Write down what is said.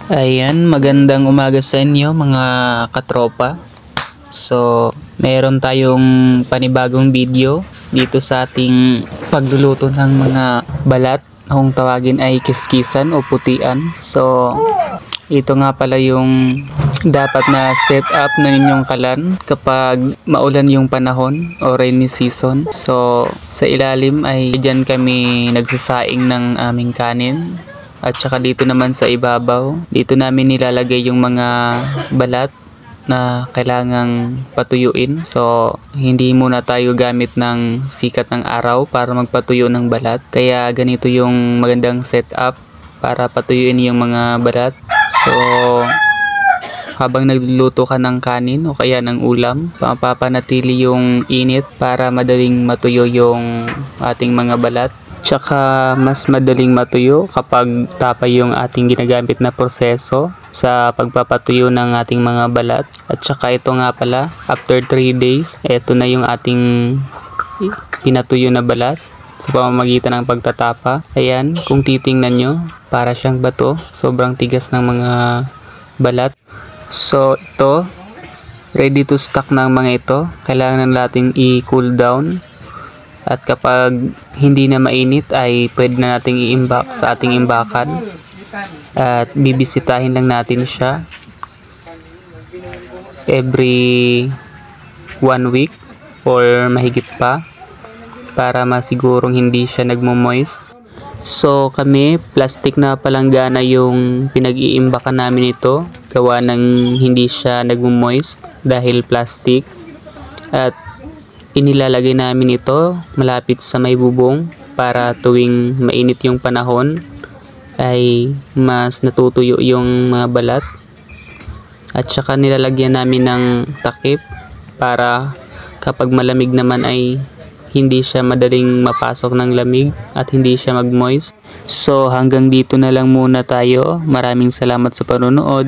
Ayan, magandang umaga sa inyo mga katropa. So, meron tayong panibagong video dito sa ating pagluluto ng mga balat kung tawagin ay kiskisan o putian. So, ito nga pala yung dapat na set up ng inyong kalan kapag maulan yung panahon o rainy season. So, sa ilalim ay dyan kami nagsasaing ng aming kanin. At saka dito naman sa ibabaw, dito namin nilalagay yung mga balat na kailangang patuyuin. So, hindi muna tayo gamit ng sikat ng araw para magpatuyo ng balat. Kaya ganito yung magandang setup para patuyuin yung mga balat. So, habang nagluluto ka ng kanin o kaya ng ulam, mapapanatili yung init para madaling matuyo yung ating mga balat. Tsaka mas madaling matuyo kapag tapay yung ating ginagamit na proseso sa pagpapatuyo ng ating mga balat. At tsaka ito nga pala, after 3 days, ito na yung ating pinatuyo na balat sa pamamagitan ng pagtatapa. Ayan, kung titingnan nyo, para siyang bato. Sobrang tigas ng mga balat. So ito, ready to stock ng mga ito. Kailangan natin i-cool down. At kapag hindi na mainit ay pwede na nating i-imbak sa ating imbakan. At bibisitahin lang natin siya every 1 week or mahigit pa para masigurong hindi siya nagmo-moist. So kami, plastic na palanggana yung pinag-iimbakan namin ito. Gawa ng hindi siya nagmo-moist dahil plastic. At inilalagay namin ito malapit sa may bubong para tuwing mainit yung panahon ay mas natutuyo yung mga balat. At saka nilalagyan namin ng takip para kapag malamig naman ay hindi siya madaling mapasok ng lamig at hindi siya mag-moist. So hanggang dito na lang muna tayo. Maraming salamat sa panonood.